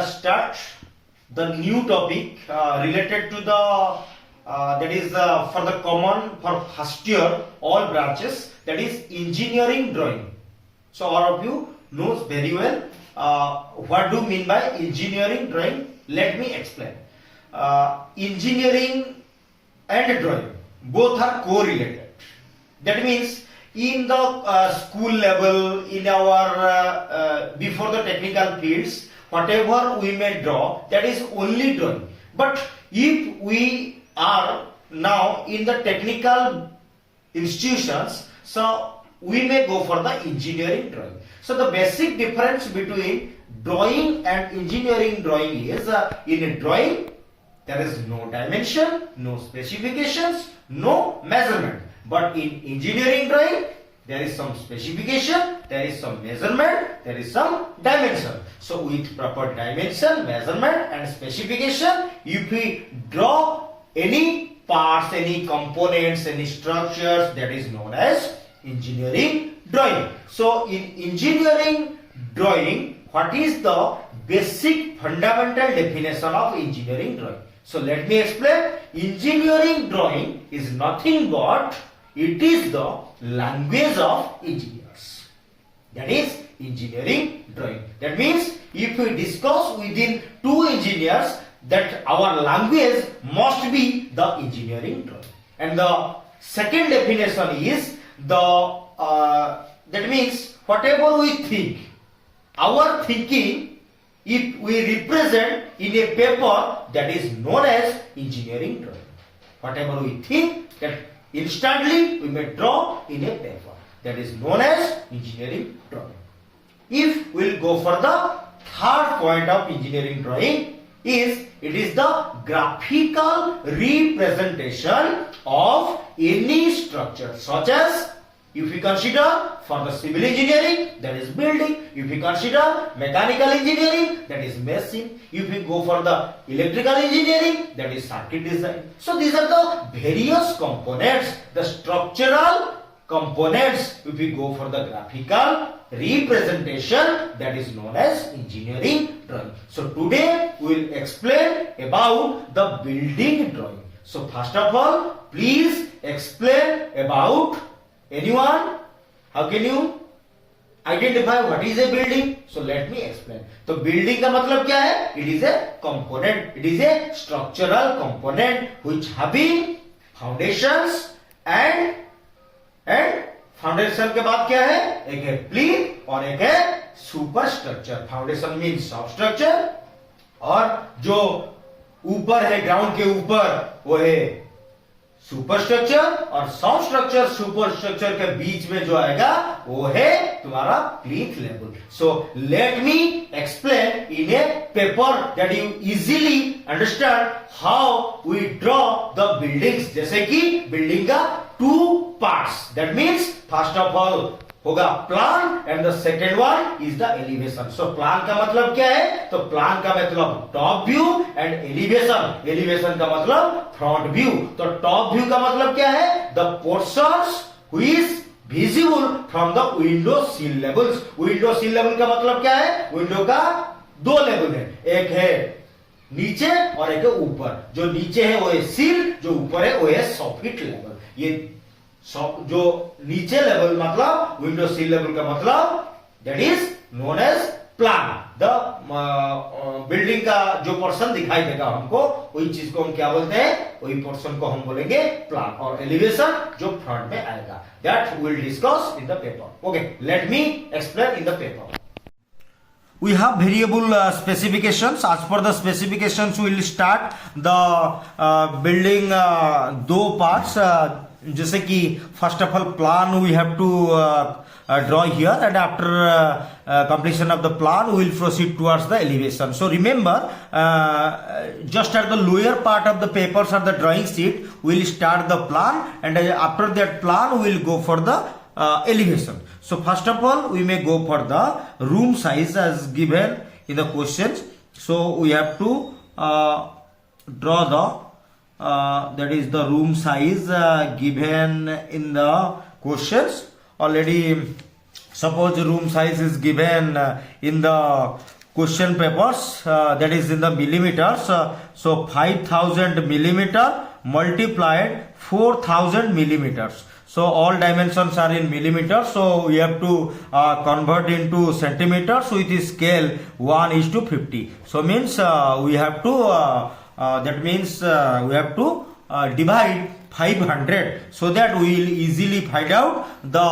start the new topic related to the that is for the common for first year all branches, that is engineering drawing. So all of you knows very well what do mean by engineering drawing. Let me explain. Engineering and drawing both are correlated. That means in the school level, in our before the technical fields, whatever we may draw, that is only drawing. But if we are now in the technical institutions, so we may go for the engineering drawing. So the basic difference between drawing and engineering drawing is in a drawing there is no dimension, no specifications, no measurement. But in engineering drawing, there is some specification, there is some measurement, there is some dimension. So with proper dimension, measurement and specification, if we draw any parts, any components, any structures, that is known as engineering drawing. So in engineering drawing, what is the basic fundamental definition of engineering drawing? So let me explain. Engineering drawing is nothing but it is the language of engineers. That is engineering drawing. That means if we discuss within two engineers, that our language must be the engineering drawing. And the second definition is the that means whatever we think, our thinking, if we represent in a paper, that is known as engineering drawing. Whatever we think, that instantly we may draw in a paper, that is known as engineering drawing. If we will go for the third point of engineering drawing, is it is the graphical representation of any structure, such as if we consider for the civil engineering, that is building. If we consider mechanical engineering, that is machine. If we go for the electrical engineering, that is circuit design. So these are the various components, the structural components. If we go for the graphical representation, that is known as engineering drawing. So today we will explain about the building drawing. So first of all, please explain about anyone. How can you identify what is a building? So let me explain. तो building का मतलब क्या है? It is a component. It is a structural component which having foundations and foundation के बाद क्या है? एक है प्लीन और एक है सुपर स्ट्रक्चर. फाउंडेशन मीन सब स्ट्रक्चर और जो ऊपर है ग्राउंड के ऊपर वो है सुपर स्ट्रक्चर, और सब स्ट्रक्चर सुपर स्ट्रक्चर के बीच में जो आएगा वो है तुम्हारा plinth level. So let me explain in a paper that you easily understand how we draw the buildings. जैसे कि बिल्डिंग का two parts, that means first of all होगा plan and the second one is the elevation. So plan का मतलब क्या है? तो plan का मतलब top view and elevation. Elevation का मतलब फ्रंट व्यू. तो टॉप व्यू का मतलब क्या है? The portions which is visible from the window sill levels. Window sill level का मतलब क्या है? विंडो का दो लेवल है, एक है नीचे और एक है ऊपर. जो नीचे है वो है सील, जो ऊपर है वो है सॉकेट लेवल. ये जो नीचे लेवल मतलब विंडो सील लेवल का मतलब that is known as plan. The building का जो पोर्शन दिखाई देगा हमको, वही चीज को हम क्या बोलते हैं? वही पोर्शन को हम बोलेंगे प्लान. और एलिवेशन जो फ्रंट में आएगा, that we will discuss in the paper. Okay, let me explain in the paper. We have variable specifications. As per the specifications, we will start the building दो parts. जैसे कि first of all plan we have to draw here, and after completion of the plan we will proceed towards the elevation. So remember, just at the lower part of the papers or the drawing sheet we will start the plan, and after that plan we will go for the elevation. So first of all we may go for the room size as given in the questions. So we have to draw the that is the room size given in the questions. Already suppose room size is given in the question papers, that is in the millimeters. So 5000 millimeter multiplied 4000 millimeters. So all dimensions are in millimeters. So we have to convert into centimeters with the scale 1:50. So means we have to we have to divide 500 so that we will easily find out the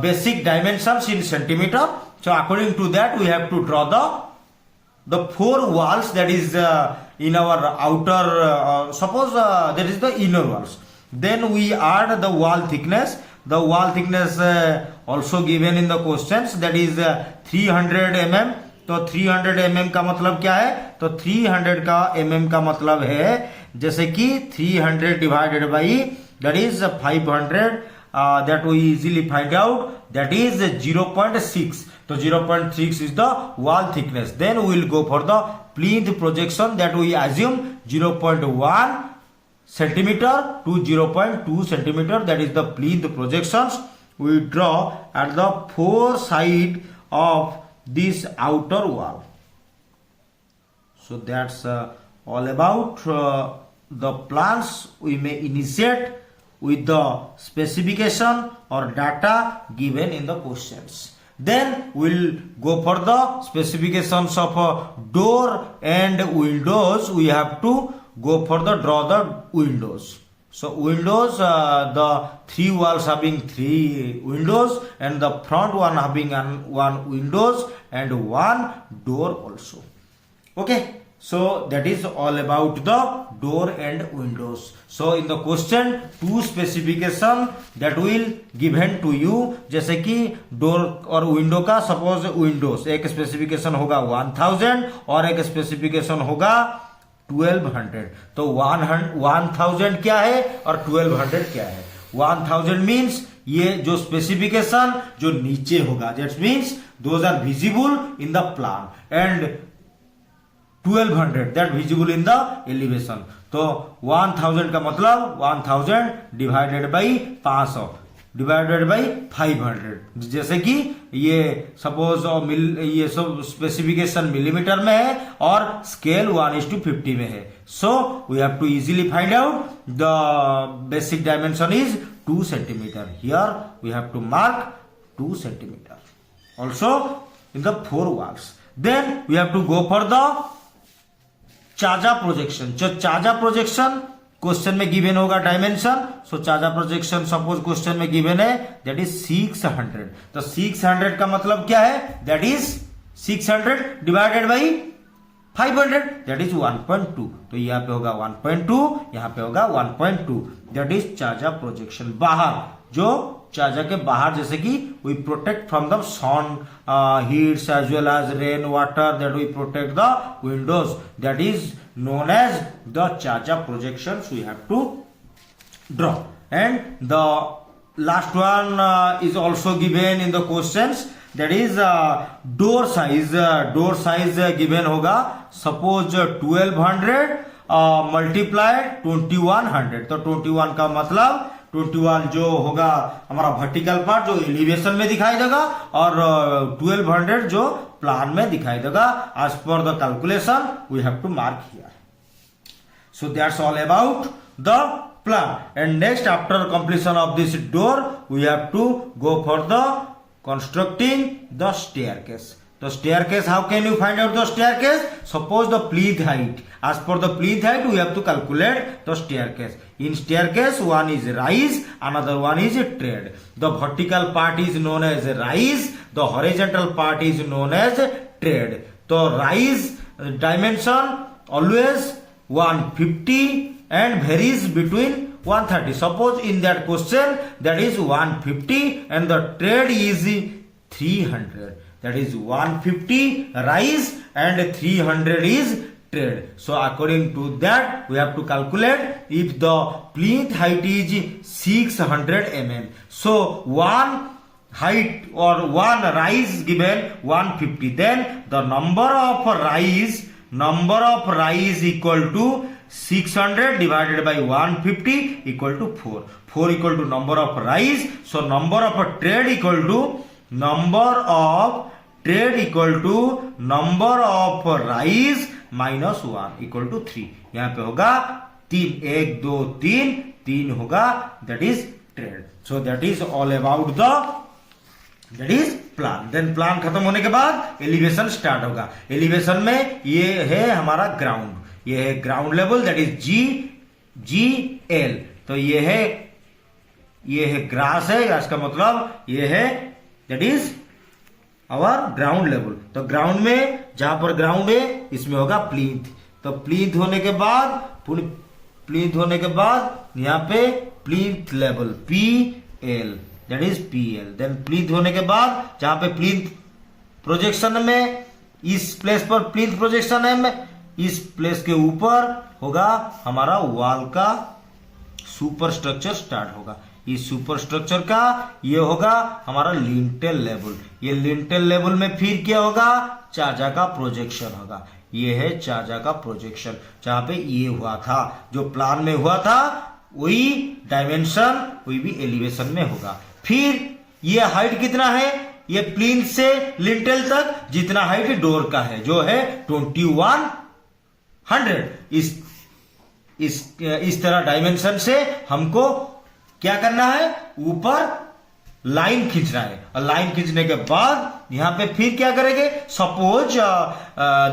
basic dimensions in centimeter. So according to that we have to draw the four walls, that is in our outer suppose that is the inner walls. Then we add the wall thickness. The wall thickness also given in the questions, that is 300 mm. तो 300 mm का मतलब क्या है? तो 300 का mm का मतलब है जैसे कि 300 divided by that is 500, that we easily find out, that is 0.6. So 0.6 is the wall thickness. Then we will go for the plinth projection, that we assume 0.1 centimeter to 0.2 centimeter, that is the plinth projections we draw at the four side of this outer wall. So that's all about the plans. We may initiate with the specification or data given in the questions. Then we'll go for the specifications of door and windows. We have to go for the draw the windows. So windows, the three walls having three windows and the front one having one windows and one door also. Okay. So that is all about the door and windows. So in the question two specification that will given to you, जैसे कि door और window का suppose windows एक specification होगा 1000 और एक specification होगा 1200. तो 1000 क्या है और 1200 क्या है? 1000 means ये जो specification जो नीचे होगा, that means those are visible in the plan, and 1200 that visible in the elevation. तो 1000 का मतलब 1000 डिवाइडेड बाई 500 डिवाइडेड बाई 500. जैसे कि ये सपोज ये सब स्पेसिफिकेशन मिलीमीटर में है और स्केल 1:50 में है. So we have to easily find out the basic dimension is 2 centimeter. Here we have to mark 2 centimeter. Also in the four walls. Then we have to go for the chajja projection. जो chajja projection question में given होगा dimension. So chajja projection suppose question में given है that is 600. तो 600 का मतलब क्या है? That is 600 divided by 500, that is 1.2. तो यहाँ पे होगा 1.2, यहाँ पे होगा 1.2. That is chajja projection. बाहर जो चाजा के बाहर, जैसे कि we protect from the sun heats as well as rain water, that we protect the windows, that is known as the chajja projections we have to draw. And the last one is also given in the questions, that is door size. Door size given होगा suppose 1200 multiplied 2100. तो 21 का मतलब 21 जो होगा हमारा vertical part जो elevation में दिखाई देगा और 1200 जो प्लान में दिखाई देगा. As per the calculation we have to mark here. So that's all about the plan. And next after completion of this door we have to go for the constructing the staircase. The staircase, how can you find out the staircase? Suppose the plinth height. As per the plinth height, we have to calculate the staircase. In staircase, one is rise, another one is tread. The vertical part is known as rise. The horizontal part is known as tread. So rise dimension always 150 and varies between 130. Suppose in that question that is 150 and the tread is 300. That is 150 rise and 300 is tread. So according to that we have to calculate if the plinth height is 600 mm. So one height or one rise given 150. Then the number of rise equal to 600 divided by 150 equal to 4. 4 equal to number of rise. So number of tread equal to number of tread equal to number of rise minus 1 equal to 3। यहां पे होगा 3, 1 2 3, 3 होगा, that is tread. So that is all about that is plan. Then plan खत्म होने के बाद elevation start होगा। Elevation में ये है हमारा ग्राउंड, ये है ground level, that is GL। तो ये है ग्रास है, ग्रास का मतलब ये है that is our ground level. तो ग्राउंड में जहां पर ग्राउंड है इसमें होगा प्लींथ। तो प्लींथ होने के बाद यहां पे plinth level PL, that is PL। Then plinth होने के बाद जहां पे प्लींथ प्रोजेक्शन में, इस प्लेस पर प्लींथ प्रोजेक्शन है, इस प्लेस के ऊपर होगा हमारा वॉल का सुपर स्ट्रक्चर स्टार्ट होगा। इस सुपर स्ट्रक्चर का ये होगा हमारा लिंटेल लेवल। ये लिंटेल लेवल में फिर क्या होगा, चाजा का प्रोजेक्शन होगा। ये है चाजा का प्रोजेक्शन, जहां पे ये हुआ था, जो प्लान में हुआ था वही डायमेंशन, वही भी एलिवेशन में होगा। फिर ये हाइट कितना है, ये प्लींथ से लिंटेल तक जितना हाइट डोर का है, जो है 2100। इस तरह डायमेंशन से हमको क्या करना है, ऊपर लाइन खींचना है। और लाइन खींचने के बाद यहां पे फिर क्या करेंगे, suppose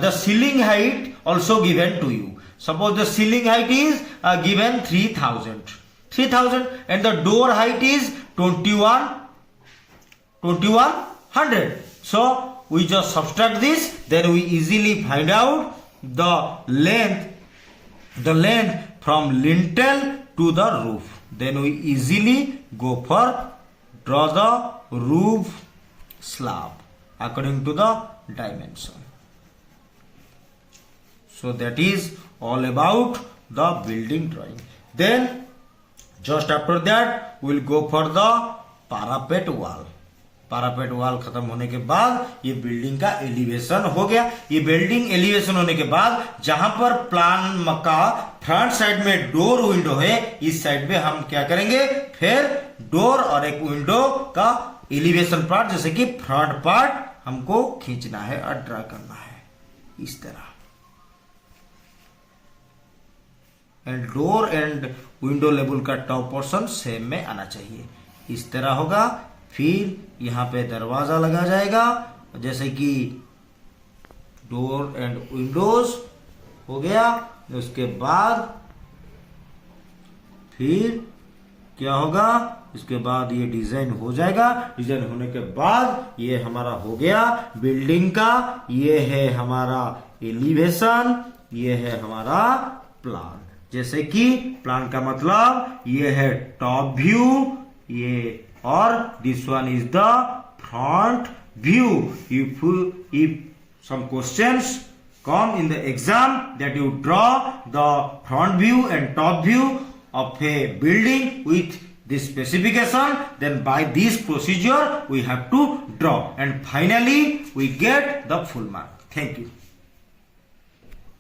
the ceiling height also given to you. Suppose the ceiling height is given 3000 and the door height is 2100. So we just subtract this, then we easily find out the length from lintel to the roof. Then we easily go for draw the roof slab according to the dimension. So that is all about the building drawing. Then just after that we'll go for the parapet wall. Parapet wall खत्म होने के बाद ये building का elevation हो गया। ये building elevation होने के बाद जहां पर प्लान का फ्रंट साइड में डोर विंडो है, इस साइड में हम क्या करेंगे, फिर डोर और एक विंडो का एलिवेशन पार्ट, जैसे कि फ्रंट पार्ट हमको खींचना है और ड्रा करना है इस तरह। And door and window level का टॉप पोर्शन सेम में आना चाहिए, इस तरह होगा। फिर यहां पे दरवाजा लगा जाएगा, जैसे कि डोर एंड विंडोज हो गया। उसके बाद फिर क्या होगा, इसके बाद ये डिजाइन हो जाएगा। डिजाइन होने के बाद ये हमारा हो गया बिल्डिंग का। ये है हमारा एलिवेशन, ये है हमारा प्लान। जैसे कि प्लान का मतलब ये है टॉप व्यू, ये और this one is the front view. If some questions come in the exam that you draw the front view and top view of a building with this specification, then by this procedure we have to draw, and finally we get the full mark. Thank you.